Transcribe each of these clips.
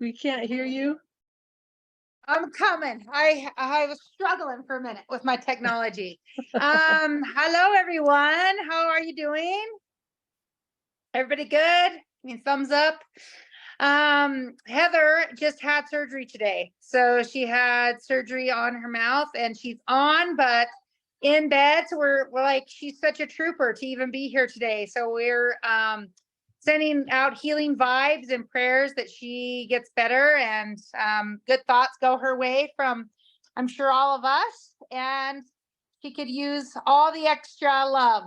We can't hear you. I'm coming. I was struggling for a minute with my technology. Hello everyone. How are you doing? Everybody good? I mean, thumbs up. Heather just had surgery today. So she had surgery on her mouth and she's on, but in bed. So we're like, she's such a trooper to even be here today. So we're sending out healing vibes and prayers that she gets better and good thoughts go her way from, I'm sure, all of us. And she could use all the extra love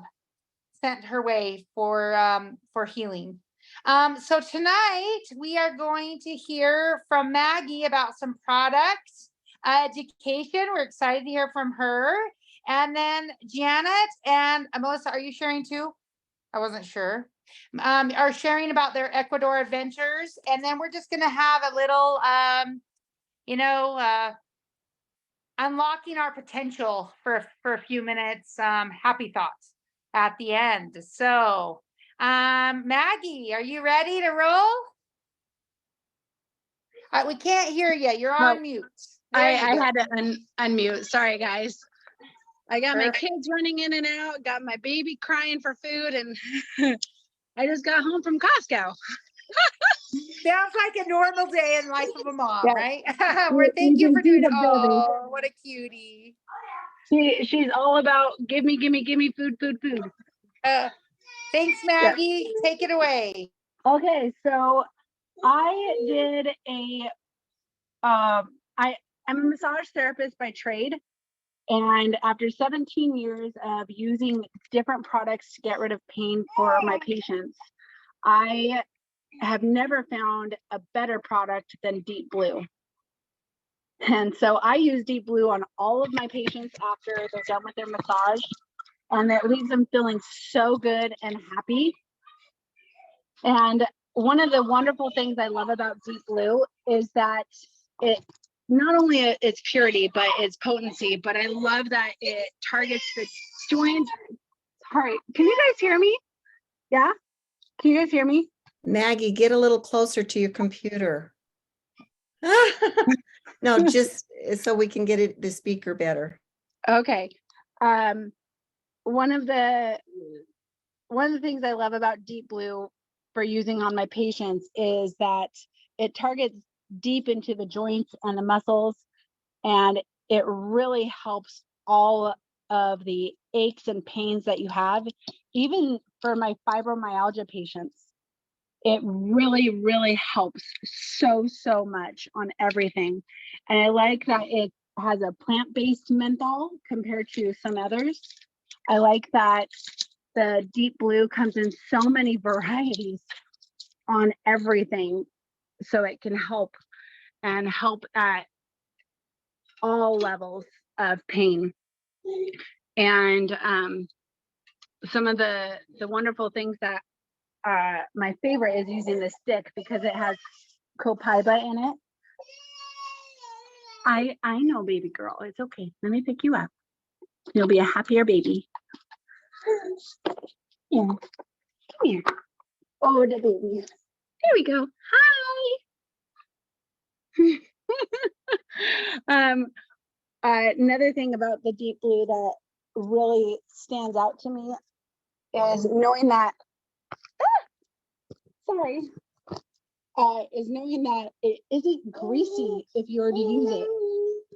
sent her way for healing. So tonight we are going to hear from Maggie about some products, education. We're excited to hear from her. And then Janet and Melissa, are you sharing too? I wasn't sure. Are sharing about their Ecuador adventures. And then we're just going to have a little, unlocking our potential for a few minutes, happy thoughts at the end. So, Maggie, are you ready to roll? We can't hear you. You're on mute. I had to unmute. Sorry, guys. I got my kids running in and out, got my baby crying for food, and I just got home from Costco. Sounds like a normal day in life of a mom, right? Thank you for doing it. Oh, what a cutie. She's all about give me food. Thanks, Maggie. Yeah. Take it away. Okay, so I did I'm a massage therapist by trade. And after 17 years of using different products to get rid of pain for my patients, I have never found a better product than Deep Blue. And so I use Deep Blue on all of my patients after they're done with their massage, and it leaves them feeling so good and happy. And one of the wonderful things I love about Deep Blue is that it not only its purity, but its potency, but I love that it targets the joints. Sorry, can you guys hear me? Yeah? Can you guys hear me? Maggie, get a little closer to your computer. No, just so we can get the speaker better. Okay. One of the things I love about Deep Blue for using on my patients is that it targets deep into the joints and the muscles, and it really helps all of the aches and pains that you have. Even for my fibromyalgia patients, it really helps so much on everything. And I like that it has a plant-based menthol compared to some others. I like that the Deep Blue comes in so many varieties on everything, so it can help at all levels of pain. And some of the wonderful things that my favorite is using the stick because it has copaiba in it. I know, baby girl, it's okay. Let me pick you up. You'll be a happier baby. Yeah. Come here. Oh, the baby. There we go. Hi. Another thing about the Deep Blue that really stands out to me is knowing that is knowing that it isn't greasy if you were to use it.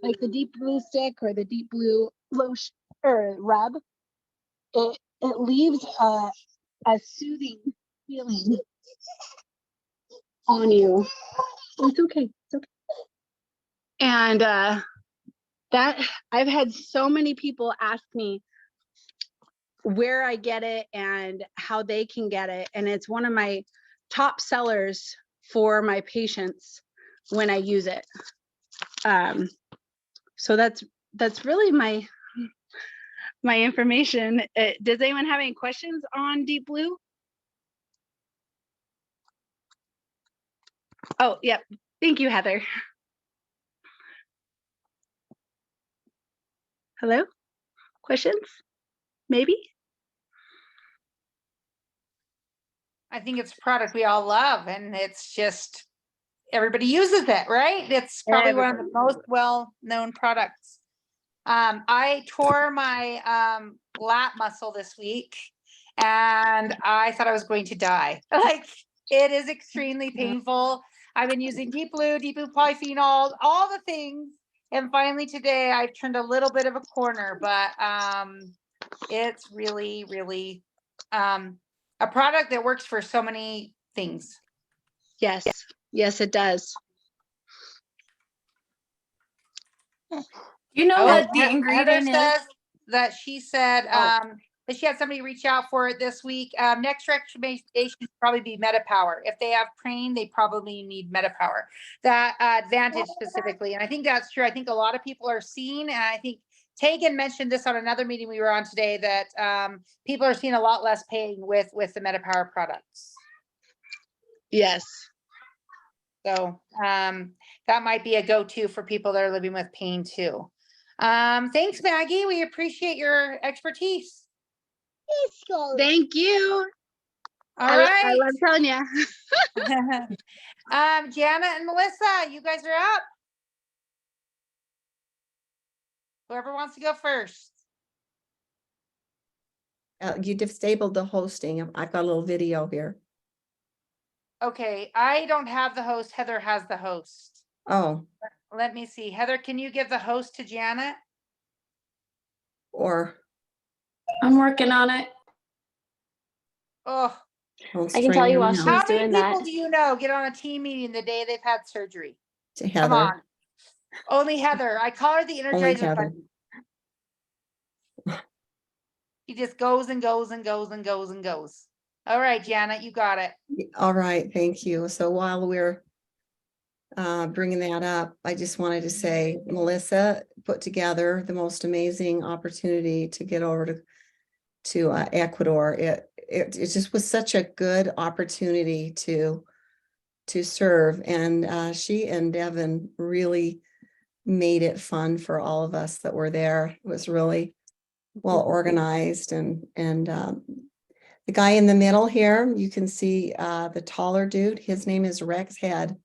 Like the Deep Blue stick or the Deep Blue lotion or rub, it leaves a soothing feeling on you. It's okay. It's okay. And that I've had so many people ask me where I get it and how they can get it, and it's one of my top sellers for my patients when I use it. So that's really my information. Does anyone have any questions on Deep Blue? Oh, yep. Thank you, Heather. Hello? Questions? Maybe? I think it's a product we all love, and it's just, everybody uses it, right? It's probably one of the most well-known products. I tore my lat muscle this week and I thought I was going to die. Like, it is extremely painful. I've been using Deep Blue polyphenols, all the things. And finally today I've turned a little bit of a corner, but it's really, really a product that works for so many things. Yes. Yes, it does. You know Oh, what the Heather ingredient is? says that she said Oh. that she had somebody reach out for it this week. Next recommendation would probably be MetaPower. If they have Prane, they probably need MetaPower. That Advantage specifically, and I think that's true. I think a lot of people are seeing, and I think Tegan mentioned this on another meeting we were on today, that people are seeing a lot less pain with the MetaPower products. Yes. So that might be a go-to for people that are living with pain too. Thanks, Maggie. We appreciate your expertise. Thank you. All I right. love telling you. Jana and Melissa, you guys are up. Whoever wants to go first. You disabled the hosting. I've got a little video here. Okay, I don't have the host. Heather has the host. Oh, Let me see. Heather, can you give the host to Janet? or I'm working on it. Oh, don't I can tell strain you them while now. she's how many doing people that. do you know get on a team meeting the day they've had surgery? To Come Heather. on. Only Heather. I call her the Only Energizer Heather. Bunny. He just goes and goes and goes and goes and goes. All right, Janet, you got it. All right, thank you. So while we're bringing that up, I just wanted to say Melissa put together the most amazing opportunity to get over to Ecuador. It just was such a good opportunity to serve, and she and Devin really made it fun for all of us that were there. It was really well organized, and the guy in the middle here, you can see the taller dude. His name is Rex Head,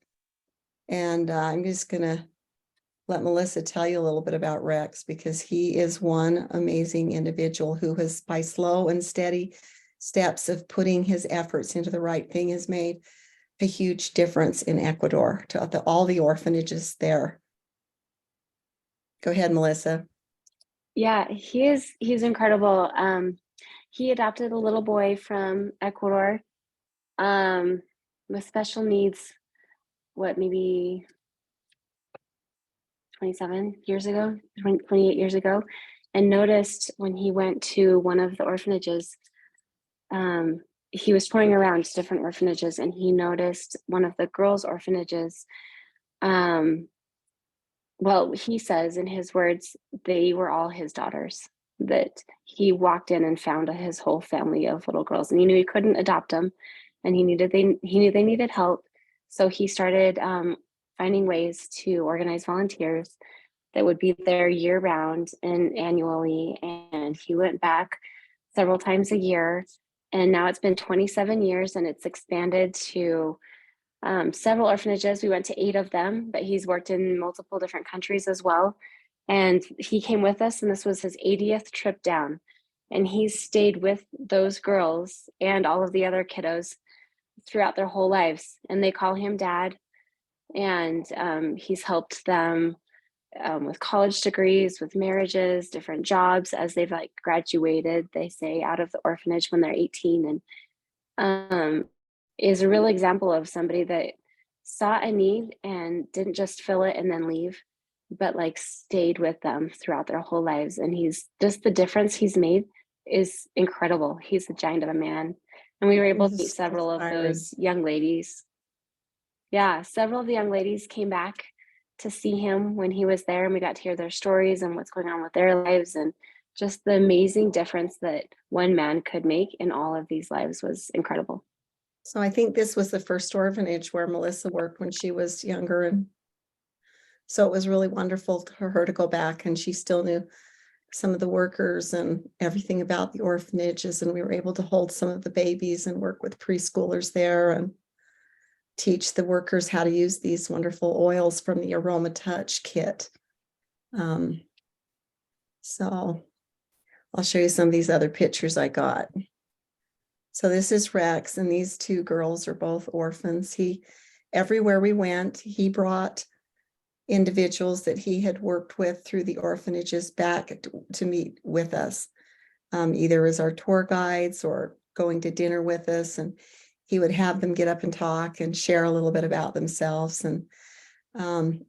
and I'm just gonna let Melissa tell you a little bit about Rex, because he is one amazing individual who has, by slow and steady steps of putting his efforts into the right thing, has made a huge difference in Ecuador to all the orphanages there. Go ahead, Melissa. Yeah, he's incredible. He adopted a little boy from Ecuador with special needs, maybe 27 years ago, 28 years ago, and noticed when he went to one of the orphanages, he was touring around to different orphanages, and he noticed one of the girls' orphanages. Well, he says in his words, they were all his daughters, that he walked in and found his whole family of little girls, and he knew he couldn't adopt them, and he knew they needed help. So he started finding ways to organize volunteers that would be there year round and annually. And he went back several times a year, and now it's been 27 years, and it's expanded to several orphanages. We went to 8 of them, but he's worked in multiple different countries as well. And he came with us, and this was his 80th trip down. And he's stayed with those girls and all of the other kiddos throughout their whole lives. And they call him Dad. And he's helped them with college degrees, with marriages, different jobs as they've graduated, they say, out of the orphanage when they're 18. And is a real example of somebody that saw a need and didn't just fill it and then leave, but stayed with them throughout their whole lives. And he's just, the difference he's made is incredible. He's a giant of a man. And we were able to meet several of those young ladies. Yeah, several of the young ladies came back to see him when he was there, and we got to hear their stories and what's going on with their lives, and just the amazing difference that one man could make in all of these lives was incredible. So I think this was the first orphanage where Melissa worked when she was younger. And so it was really wonderful for her to go back, and she still knew some of the workers and everything about the orphanages. And we were able to hold some of the babies and work with preschoolers there. And teach the workers how to use these wonderful oils from the Aroma Touch kit. So I'll show you some of these other pictures I got. So this is Rex, and these two girls are both orphans. Everywhere we went, he brought individuals that he had worked with through the orphanages back to meet with us, either as our tour guides or going to dinner with us. And he would have them get up and talk and share a little bit about themselves. And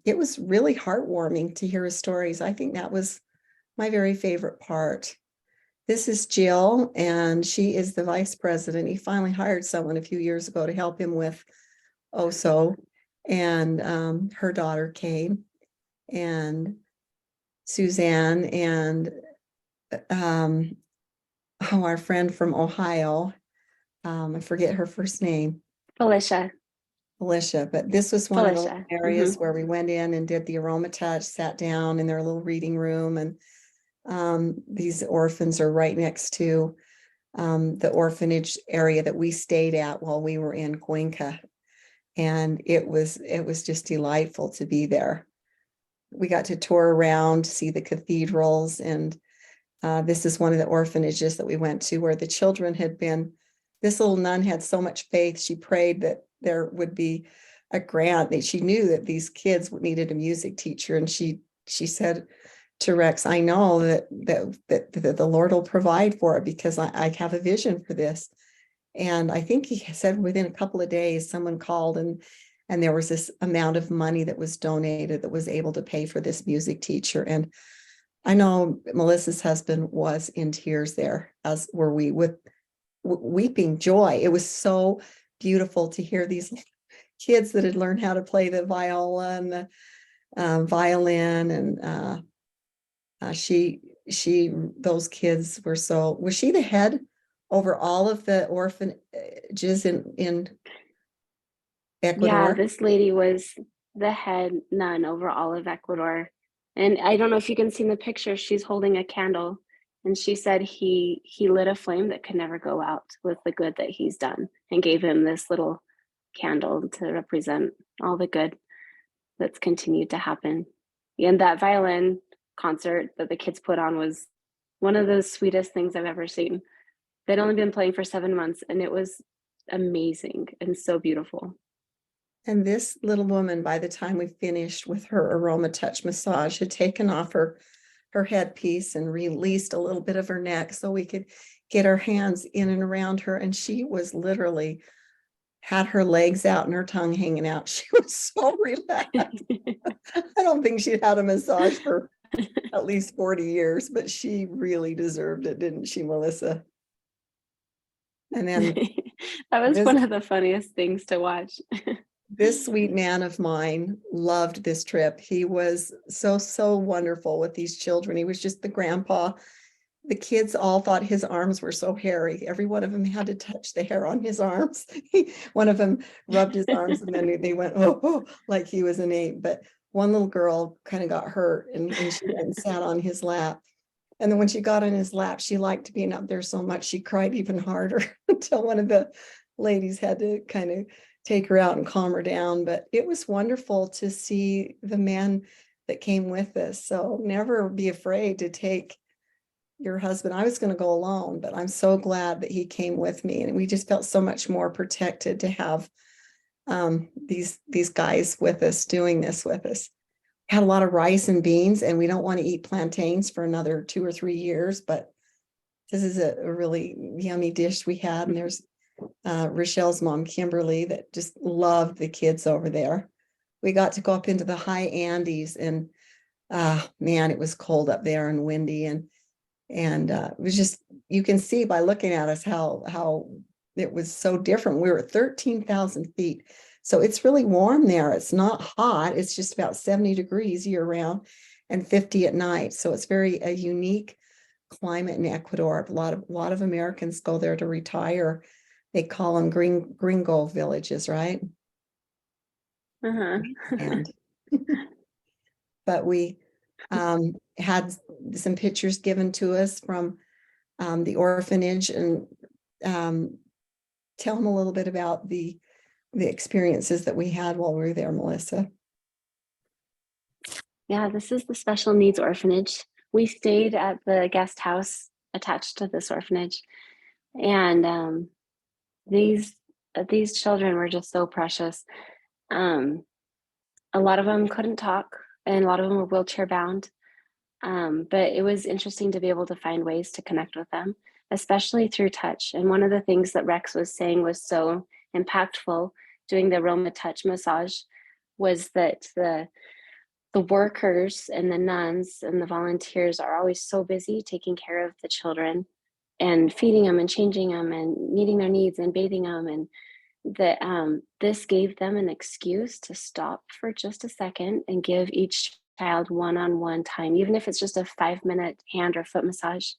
it was really heartwarming to hear his stories. I think that was my very favorite part. This is Jill, and she is the vice president. He finally hired someone a few years ago to help him with OSO, and her daughter came, and Suzanne, and our friend from Ohio, I forget her first name. Felicia. But this was one of the Felicia. areas Mhm. where we went in and did the Aroma Touch, sat down in their little reading room, and these orphans are right next to the orphanage area that we stayed at while we were in Cuenca. And it was just delightful to be there. We got to tour around, see the cathedrals, and this is one of the orphanages that we went to where the children had been. This little nun had so much faith, she prayed that there would be a grant, that she knew that these kids needed a music teacher. And she said to Rex, I know that the Lord will provide for it, because I have a vision for this. And I think he said within a couple of days, someone called and there was this amount of money that was donated that was able to pay for this music teacher. And I know Melissa's husband was in tears there, as were we, with weeping joy. It was so beautiful to hear these kids that had learned how to play the viola and the violin. And those kids were so, was she the head over all of the orphanages in Ecuador? Yeah, this lady was the head nun over all of Ecuador. And I don't know if you can see in the picture, she's holding a candle. And she said he lit a flame that could never go out with the good that he's done, and gave him this little candle to represent all the good that's continued to happen. And that violin concert that the kids put on was one of the sweetest things I've ever seen. They'd only been playing for 7 months, and it was amazing and so beautiful. And this little woman, by the time we finished with her Aroma Touch massage, had taken off her headpiece and released a little bit of her neck so we could get our hands in and around her. And she was literally had her legs out and her tongue hanging out. She was so relaxed. I don't think she'd had a massage for at least 40 years, but she really deserved it, didn't she, Melissa? And then that was this, one of the funniest things to watch. this sweet man of mine loved this trip. He was so wonderful with these children. He was just the grandpa. The kids all thought his arms were so hairy. Every one of them had to touch the hair on his arms. One of them rubbed his arms and then they went, oh, like he was an ape. But one little girl kind of got hurt and she went and sat on his lap. And then when she got on his lap, she liked being up there so much, she cried even harder until one of the ladies had to kind of take her out and calm her down. But it was wonderful to see the man that came with us. So never be afraid to take your husband. I was going to go alone, but I'm so glad that he came with me, and we just felt so much more protected to have these guys with us doing this with us. Had a lot of rice and beans, and we don't want to eat plantains for another 2 or 3 years, but this is a really yummy dish we had. And there's Rochelle's mom, Kimberly, that just loved the kids over there. We got to go up into the high Andes, and man, it was cold up there and windy, and it was just, you can see by looking at us how it was so different. We were at 13,000 feet. So it's really warm there. It's not hot. It's just about 70 degrees year round and 50 at night. So it's a unique climate in Ecuador. A lot of Americans go there to retire. They call them gringo villages, right? Uh-huh. And but we had some pictures given to us from the orphanage, and tell them a little bit about the the experiences that we had while we were there, Melissa. Yeah, this is the special needs orphanage. We stayed at the guest house attached to this orphanage, and these children were just so precious. A lot of them couldn't talk, and a lot of them were wheelchair bound. But it was interesting to be able to find ways to connect with them, especially through touch. And one of the things that Rex was saying was so impactful doing the Roma touch massage was that the workers and the nuns and the volunteers are always so busy taking care of the children and feeding them and changing them and meeting their needs and bathing them, and that this gave them an excuse to stop for just a second and give each child one-on-one time, even if it's just a 5-minute hand or foot massage,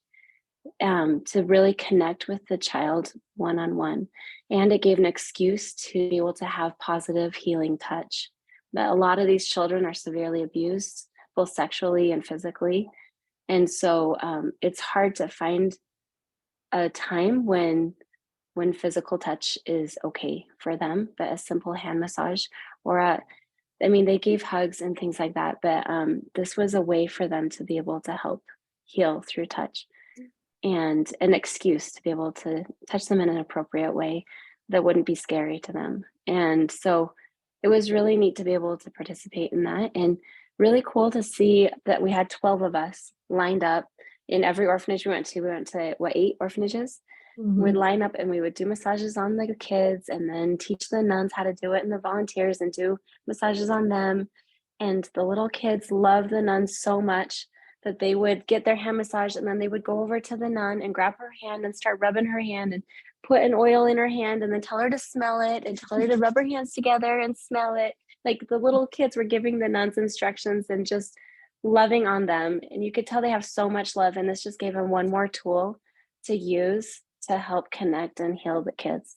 to really connect with the child one-on-one. And it gave an excuse to be able to have positive healing touch. That a lot of these children are severely abused, both sexually and physically. And so it's hard to find a time when physical touch is okay for them, but a simple hand massage or I mean, they gave hugs and things like that, but this was a way for them to be able to help heal through touch, and an excuse to be able to touch them in an appropriate way that wouldn't be scary to them. And so it was really neat to be able to participate in that, and really cool to see that we had 12 of us lined up in every orphanage we went to. We went to, what, 8 orphanages? We'd line up and we would do massages on the kids and then teach the nuns how to do it and the volunteers and do massages on them. And the little kids loved the nuns so much that they would get their hand massage and then they would go over to the nun and grab her hand and start rubbing her hand and put an oil in her hand and then tell her to smell it and tell her to rub her hands together and smell it. Like the little kids were giving the nuns instructions and just loving on them. And you could tell they have so much love. And this just gave them one more tool to use to help connect and heal the kids.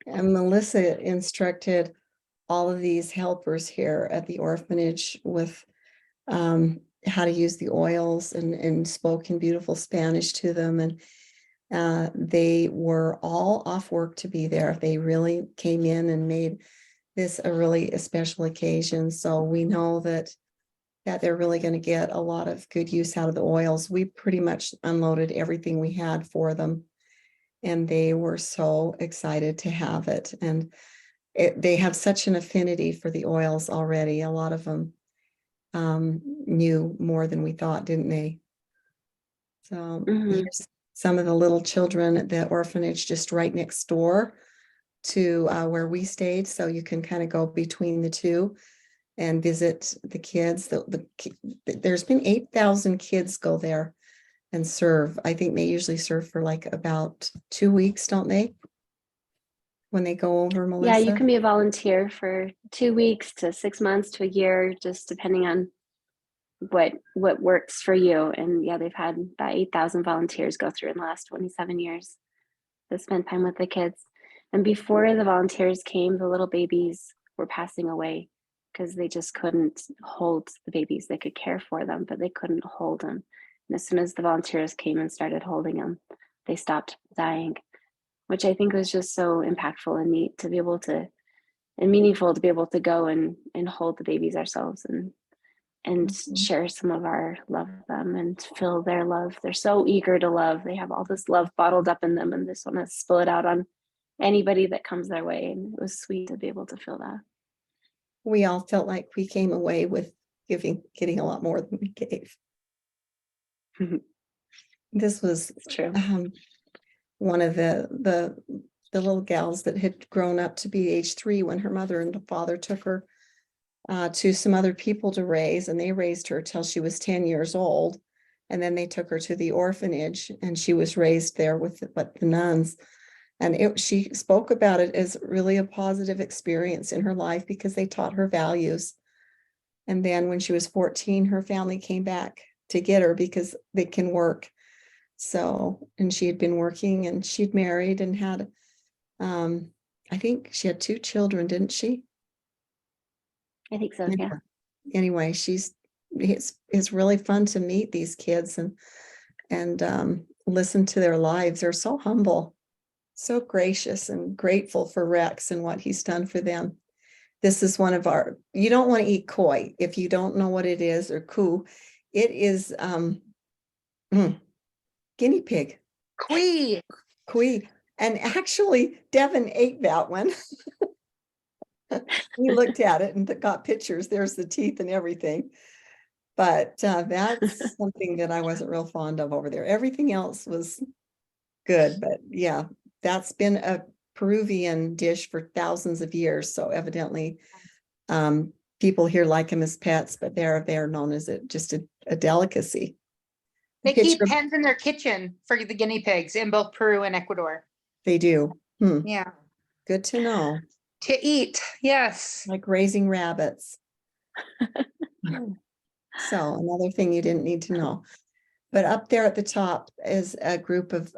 And Melissa instructed all of these helpers here at the orphanage with how to use the oils, and spoke in beautiful Spanish to them. And they were all off work to be there. They really came in and made this a really a special occasion. So we know that they're really going to get a lot of good use out of the oils. We pretty much unloaded everything we had for them, and they were so excited to have it. And they have such an affinity for the oils already. A lot of them knew more than we thought, didn't they? So here's some of the little children at the orphanage just right next door to where we stayed. So you can kind of go between the two and visit the kids. There's been 8,000 kids go there and serve. I think they usually serve for like about 2 weeks, don't they? When they go over, Melissa? Yeah, you can be a volunteer for 2 weeks to 6 months to a year, just depending on what works for you. And yeah, they've had about 8,000 volunteers go through in the last 27 years to spend time with the kids. And before the volunteers came, the little babies were passing away because they just couldn't hold the babies. They could care for them, but they couldn't hold them. And as soon as the volunteers came and started holding them, they stopped dying, which I think was just so impactful and neat to be able to, and meaningful to be able to go and hold the babies ourselves and share some of our love with them and feel their love. They're so eager to love. They have all this love bottled up in them and they just want to spill it out on anybody that comes their way. And it was sweet to be able to feel that. We all felt like we came away with getting a lot more than we gave. This was true. One of the little gals that had grown up to be age 3 when her mother and father took her to some other people to raise, and they raised her till she was 10 years old. And then they took her to the orphanage and she was raised there with the nuns. And she spoke about it as really a positive experience in her life because they taught her values. And then when she was 14, her family came back to get her because they can work. So, and she had been working and she'd married and had, I think she had 2 children, didn't she? I think so, yeah. Anyway, it's really fun to meet these kids and listen to their lives. They're so humble. so gracious and grateful for Rex and what he's done for them. This is one of our, you don't want to eat koi if you don't know what it is, or ku. It is guinea pig, Quee. kui. And actually, Devin ate that one. We looked at it and got pictures. There's the teeth and everything. But that's something that I wasn't real fond of over there. Everything else was good, but yeah, that's been a Peruvian dish for thousands of years. So evidently, people here like them as pets, but they're known as just a delicacy. They keep Picture, pens in their kitchen for the guinea pigs in both Peru and Ecuador. they do. Yeah. Good to know. To eat. Yes. Like raising rabbits. So another thing you didn't need to know. But up there at the top is a group of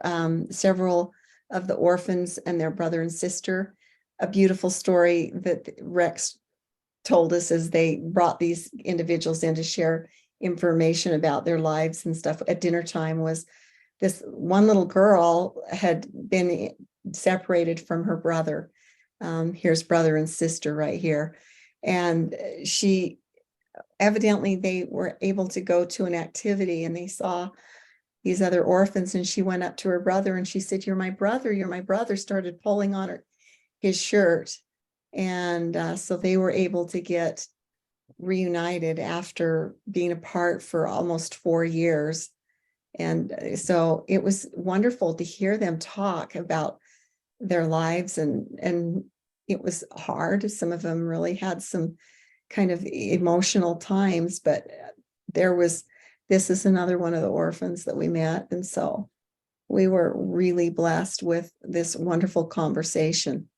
several of the orphans and their brother and sister. A beautiful story that Rex told us as they brought these individuals in to share information about their lives and stuff at dinner time was this one little girl had been separated from her brother. Here's brother and sister right here. And she evidently they were able to go to an activity and they saw these other orphans, and she went up to her brother and she said, you're my brother, started pulling on his shirt. And so they were able to get reunited after being apart for almost 4 years. And so it was wonderful to hear them talk about their lives, and it was hard. Some of them really had some kind of emotional times, but this is another one of the orphans that we met. And so we were really blessed with this wonderful conversation.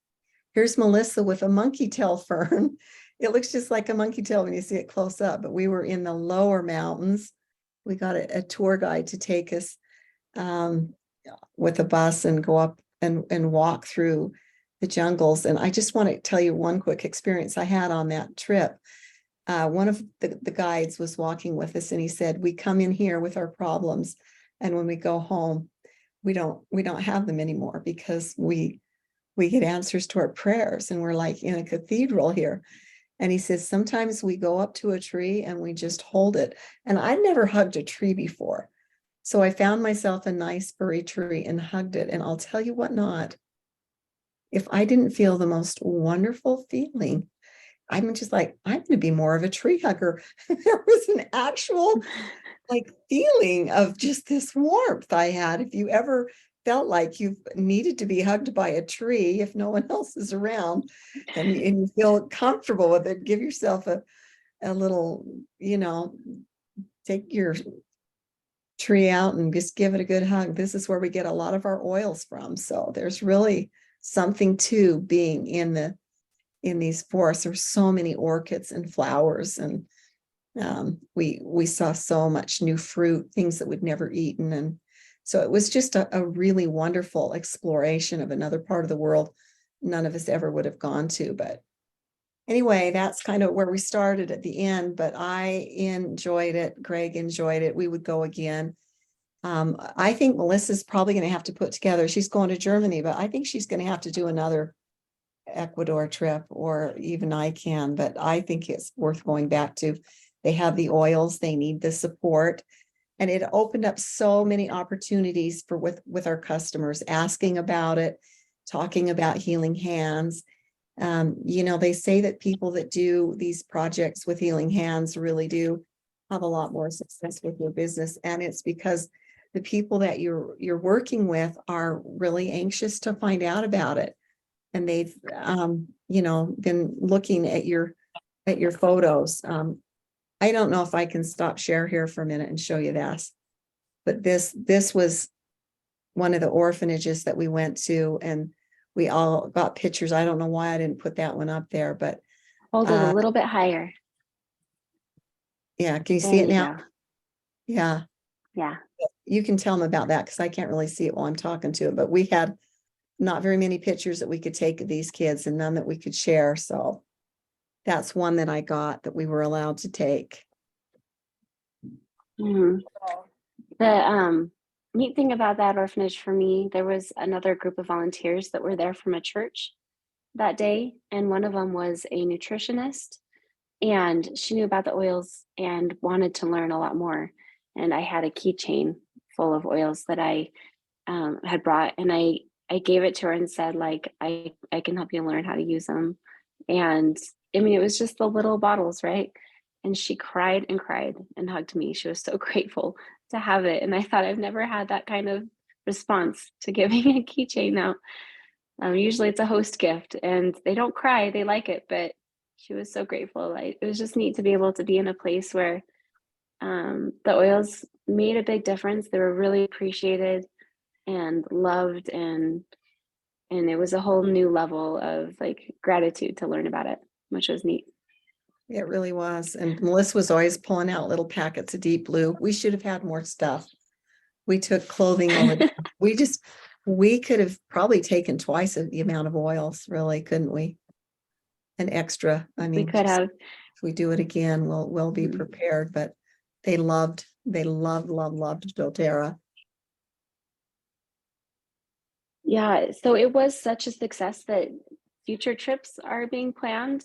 Here's Melissa with a monkey tail fern. It looks just like a monkey tail when you see it close up, but we were in the lower mountains. We got a tour guide to take us with a bus and go up and walk through the jungles. And I just want to tell you one quick experience I had on that trip. One of the guides was walking with us and he said, we come in here with our problems, and when we go home, we don't have them anymore, because we get answers to our prayers, and we're like in a cathedral here. And he says, sometimes we go up to a tree and we just hold it. And I'd never hugged a tree before. So I found myself a nice furry tree and hugged it. And I'll tell you what, not, if I didn't feel the most wonderful feeling, I'm just like, I'm going to be more of a tree hugger. There was an actual like feeling of just this warmth I had. If you ever felt like you've needed to be hugged by a tree, if no one else is around, and you feel comfortable with it, give yourself a little, take your tree out and just give it a good hug. This is where we get a lot of our oils from. So there's really something to being in these forests. There's so many orchids and flowers, and we saw so much new fruit, things that we'd never eaten. And so it was just a really wonderful exploration of another part of the world none of us ever would have gone to. But anyway, that's kind of where we started at the end, but I enjoyed it. Greg enjoyed it. We would go again. I think Melissa's probably going to have to put together, she's going to Germany, but I think she's going to have to do another Ecuador trip, or even I can, but I think it's worth going back to. They have the oils, they need the support. And it opened up so many opportunities for with our customers, asking about it, talking about healing hands. They say that people that do these projects with healing hands really do have a lot more success with their business. And it's because the people that you're working with are really anxious to find out about it. And they've, been looking at your photos. I don't know if I can stop share here for a minute and show you this, but this was one of the orphanages that we went to, and we all got pictures. I don't know why I didn't put that one up there, but Hold it a little bit higher. yeah, can you There see it you now? go. Yeah. Yeah. You can tell them about that, because I can't really see it while I'm talking to it, but we had not very many pictures that we could take of these kids, and none that we could share. So that's one that I got that we were allowed to take. Mhm. neat thing about that orphanage for me, there was another group of volunteers that were there from a church that day, and one of them was a nutritionist, and she knew about the oils and wanted to learn a lot more. And I had a keychain full of oils that I had brought, and I gave it to her and said, like, I can help you learn how to use them. And I mean, it was just the little bottles, right? And she cried and cried and hugged me. She was so grateful to have it. And I thought, I've never had that kind of response to giving a keychain out. Usually it's a host gift and they don't cry, they like it, but she was so grateful. It was just neat to be able to be in a place where the oils made a big difference. They were really appreciated and loved, and it was a whole new level of like gratitude to learn about it, which was neat. It really was. And Melissa was always pulling out little packets of Deep Blue. We should have had more stuff. We took clothing over. We could have probably taken twice of the amount of oils, really, couldn't we? An extra. I We mean, could have. if we do it again, we'll be Mhm. prepared. But they loved doTERRA. Yeah, so it was such a success that future trips are being planned.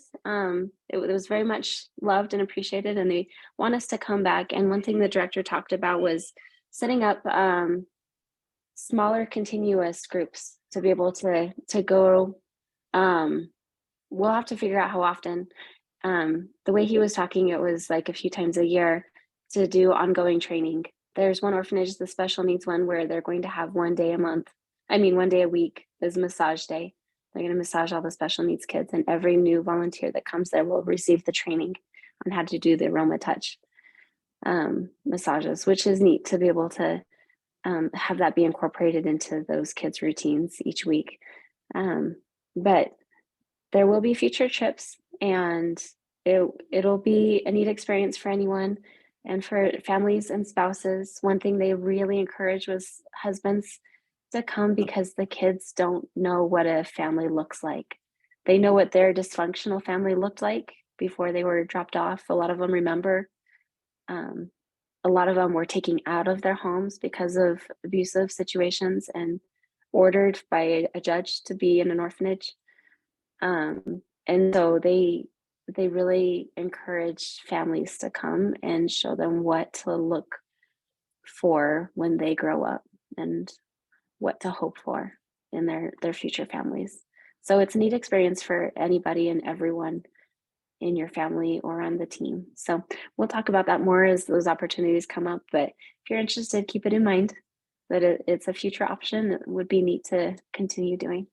It was very much loved and appreciated, and they want us to come back. And one thing the director talked about was setting up smaller continuous groups to be able to go. We'll have to figure out how often. The way he was talking, it was like a few times a year to do ongoing training. There's one orphanage, the special needs one, where they're going to have 1 day a month. I mean, 1 day a week is massage day. They're going to massage all the special needs kids, and every new volunteer that comes there will receive the training on how to do the aroma touch massages, which is neat to be able to have that be incorporated into those kids' routines each week. But there will be future trips, and it'll be a neat experience for anyone, and for families and spouses. One thing they really encourage was husbands to come, because the kids don't know what a family looks like. They know what their dysfunctional family looked like before they were dropped off. A lot of them remember. A lot of them were taken out of their homes because of abusive situations and ordered by a judge to be in an orphanage. And so they really encourage families to come and show them what to look for when they grow up and what to hope for in their future families. So it's a neat experience for anybody and everyone in your family or on the team. So we'll talk about that more as those opportunities come up. But if you're interested, keep it in mind that it's a future option that would be neat to continue doing.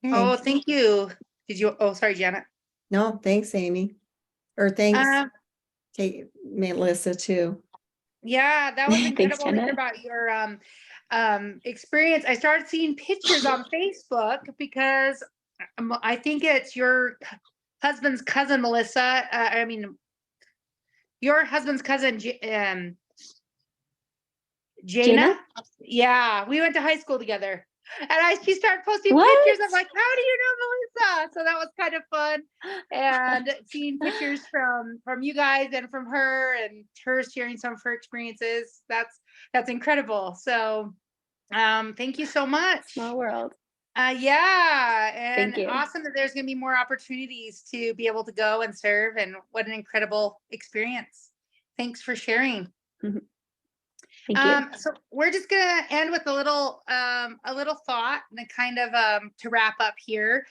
Oh, thank you. Sorry, Janet. No, thanks, Amy. Or thanks, Um, Melissa, too. Yeah, that was Thanks, incredible to hear Janet. about your experience. I started seeing pictures on Facebook because I think it's your husband's cousin, Melissa. I mean, your husband's cousin, Jana? Jana. Yeah, we went to high school together. And she started posting What? pictures. I'm like, how do you know Melissa? So that was kind of fun. And seeing pictures from you guys and from her, and her sharing some of her experiences. That's incredible. So thank you so much. Small world. Yeah, and Thank you. awesome that there's gonna be more opportunities to be able to go and serve, and what an incredible experience. Thanks for sharing. Thank you. So we're just gonna end with a little thought, and kind of to wrap up here.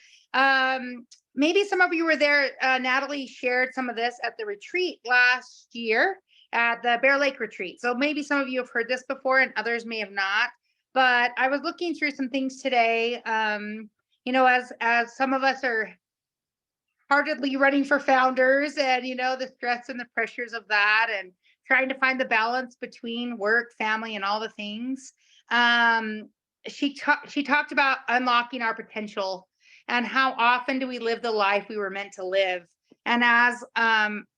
Maybe some of you were there. Natalie shared some of this at the retreat last year at the Bear Lake retreat. So maybe some of you have heard this before, and others may have not. But I was looking through some things today. As some of us are heartedly running for founders, and the stress and the pressures of that, and trying to find the balance between work, family, and all the things. She talked about unlocking our potential, and how often do we live the life we were meant to live. And as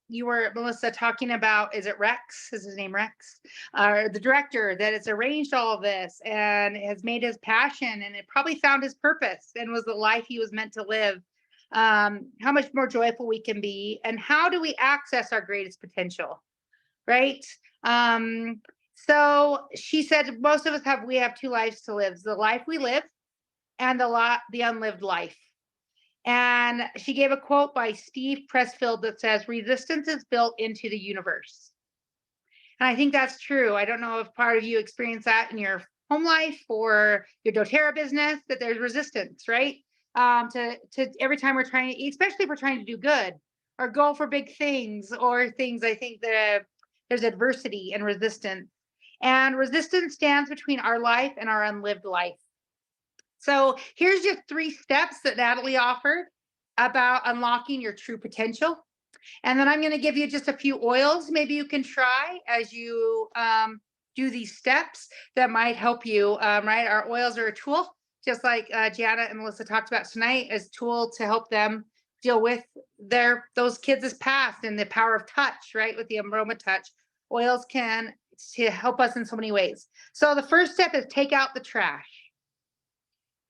you were, Melissa, talking about, is it Rex? Is his name Rex? The director that has arranged all of this and has made his passion, and it probably found his purpose and was the life he was meant to live. How much more joyful we can be, and how do we access our greatest potential? Right? So she said, most of us we have two lives to live, the life we live and the unlived life. And she gave a quote by Steve Pressfield that says, resistance is built into the universe. And I think that's true. I don't know if part of you experience that in your home life or your doTERRA business, that there's resistance, right? To every time we're trying, especially if we're trying to do good or go for big things or things, I think that there's adversity and resistance. And resistance stands between our life and our unlived life. So here's just 3 steps that Natalie offered about unlocking your true potential. And then I'm going to give you just a few oils maybe you can try as you do these steps that might help you, right? Our oils are a tool, just like Janet and Melissa talked about tonight, as a tool to help them deal with those kids' past and the power of touch, right? With the aroma touch. Oils can to help us in so many ways. So the first step is take out the trash.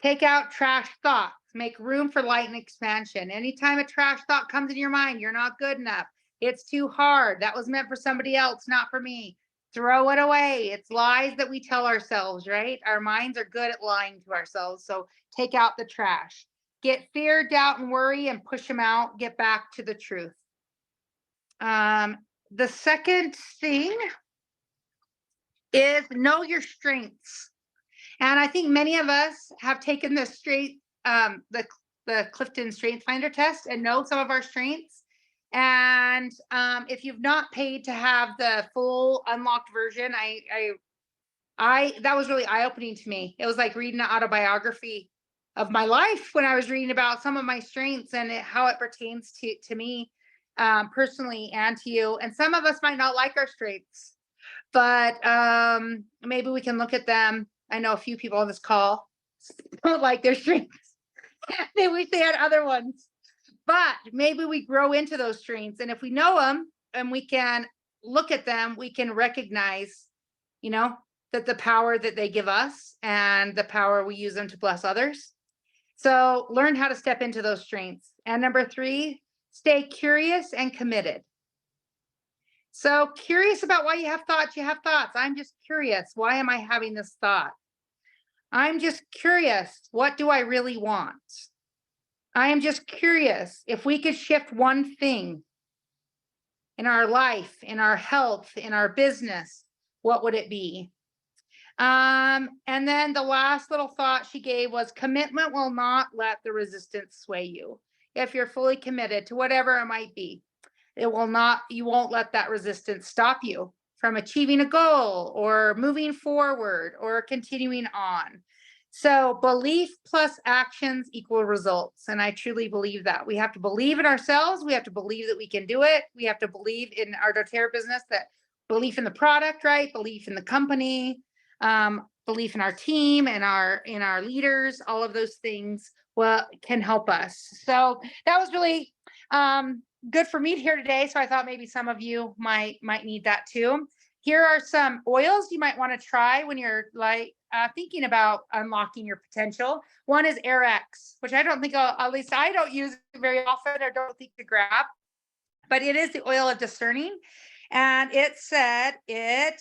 Take out trash thoughts. Make room for light and expansion. Anytime a trash thought comes in your mind, you're not good enough. It's too hard. That was meant for somebody else, not for me. Throw it away. It's lies that we tell ourselves, right? Our minds are good at lying to ourselves. So take out the trash. Get fear, doubt, and worry and push them out. Get back to the truth. The second thing is know your strengths. And I think many of us have taken the Clifton Strength Finder test and know some of our strengths. And if you've not paid to have the full unlocked version, that was really eye-opening to me. It was like reading an autobiography of my life when I was reading about some of my strengths and how it pertains to me personally and to you. And some of us might not like our strengths, but maybe we can look at them. I know a few people on this call don't like their strengths. They wish they had other ones, but maybe we grow into those strengths. And if we know them and we can look at them, we can recognize, that the power that they give us and the power we use them to bless others. So learn how to step into those strengths. And number 3, stay curious and committed. So curious about why you have thoughts. I'm just curious. Why am I having this thought? I'm just curious. What do I really want? I am just curious. If we could shift one thing in our life, in our health, in our business, what would it be? And then the last little thought she gave was commitment will not let the resistance sway you. If you're fully committed to whatever it might be, you won't let that resistance stop you from achieving a goal or moving forward or continuing on. So belief plus actions equal results. And I truly believe that. We have to believe in ourselves. We have to believe that we can do it. We have to believe in our doTERRA business, that belief in the product, right? Belief in the company, belief in our team and in our leaders, all of those things can help us. So that was really good for me here today. So I thought maybe some of you might need that too. Here are some oils you might want to try when you're thinking about unlocking your potential. One is AirX, which I don't think, at least I don't use it very often or don't think to grab, but it is the oil of discerning. And it said it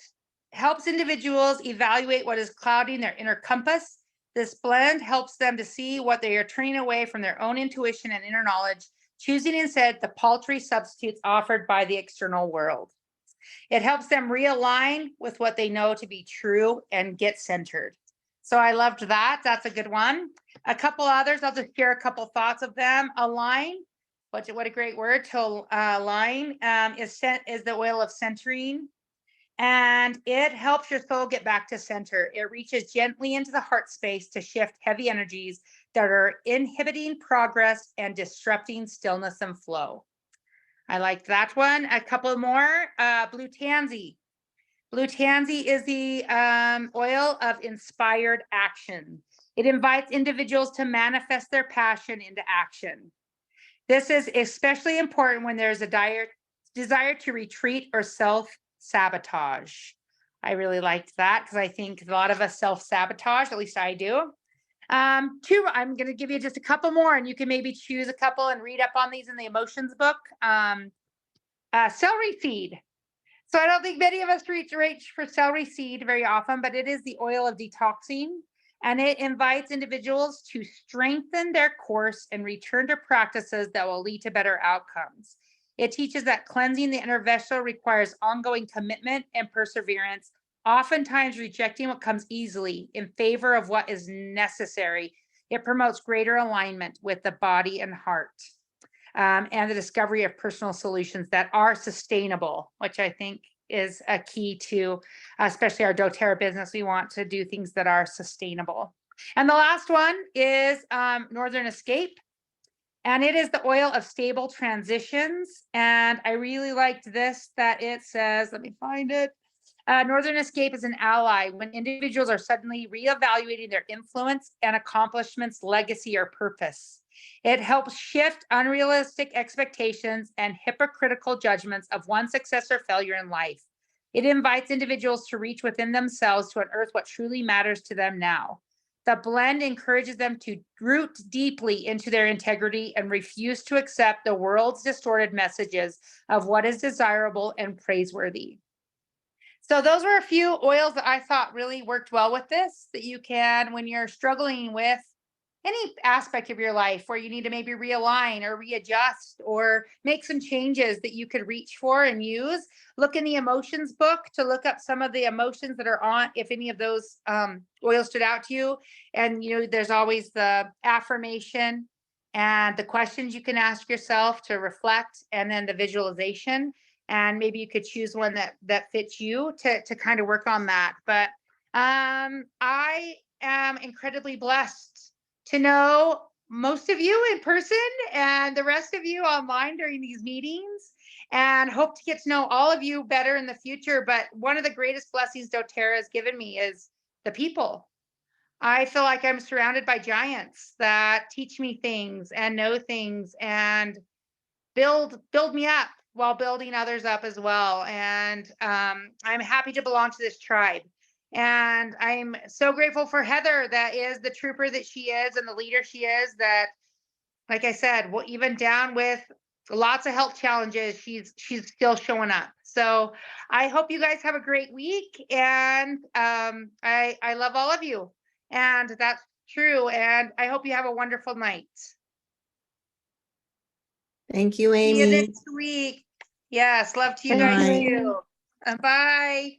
helps individuals evaluate what is clouding their inner compass. This blend helps them to see what they are turning away from their own intuition and inner knowledge, choosing instead the paltry substitutes offered by the external world. It helps them realign with what they know to be true and get centered. So I loved that. That's a good one. A couple others, I'll just share a couple thoughts of them. Align, what a great word to align, is the oil of centering. And it helps your soul get back to center. It reaches gently into the heart space to shift heavy energies that are inhibiting progress and disrupting stillness and flow. I like that one. A couple more. Blue Tansy. Blue Tansy is the oil of inspired action. It invites individuals to manifest their passion into action. This is especially important when there's a desire to retreat or self-sabotage. I really liked that because I think a lot of us self-sabotage, at least I do. 2, I'm going to give you just a couple more and you can maybe choose a couple and read up on these in the emotions book. Celery seed. So I don't think many of us reach for celery seed very often, but it is the oil of detoxing, and it invites individuals to strengthen their course and return to practices that will lead to better outcomes. It teaches that cleansing the inner vessel requires ongoing commitment and perseverance, oftentimes rejecting what comes easily in favor of what is necessary. It promotes greater alignment with the body and heart. And the discovery of personal solutions that are sustainable, which I think is a key to, especially our doTERRA business. We want to do things that are sustainable. And the last one is Northern Escape. And it is the oil of stable transitions. And I really liked this, that it says, let me find it. Northern Escape is an ally when individuals are suddenly reevaluating their influence and accomplishments, legacy, or purpose. It helps shift unrealistic expectations and hypocritical judgments of one success or failure in life. It invites individuals to reach within themselves to unearth what truly matters to them now. The blend encourages them to root deeply into their integrity and refuse to accept the world's distorted messages of what is desirable and praiseworthy. So those were a few oils that I thought really worked well with this, that you can, when you're struggling with any aspect of your life where you need to maybe realign or readjust or make some changes, that you could reach for and use. Look in the emotions book to look up some of the emotions that are on, if any of those oils stood out to you. And, there's always the affirmation and the questions you can ask yourself to reflect, and then the visualization. And maybe you could choose one that fits you to kind of work on that. But I am incredibly blessed to know most of you in person and the rest of you online during these meetings, and hope to get to know all of you better in the future. But one of the greatest blessings doTERRA has given me is the people. I feel like I'm surrounded by giants that teach me things and know things and build me up while building others up as well. And I'm happy to belong to this tribe. And I'm so grateful for Heather, that is the trooper that she is and the leader she is, that, like I said, well, even down with lots of health challenges, she's still showing up. So I hope you guys have a great week. And I love all of you. And that's true. And I hope you have a wonderful night. Thank you, See you Amy. next week. Yes, love to you Thank guys you, too. Bye.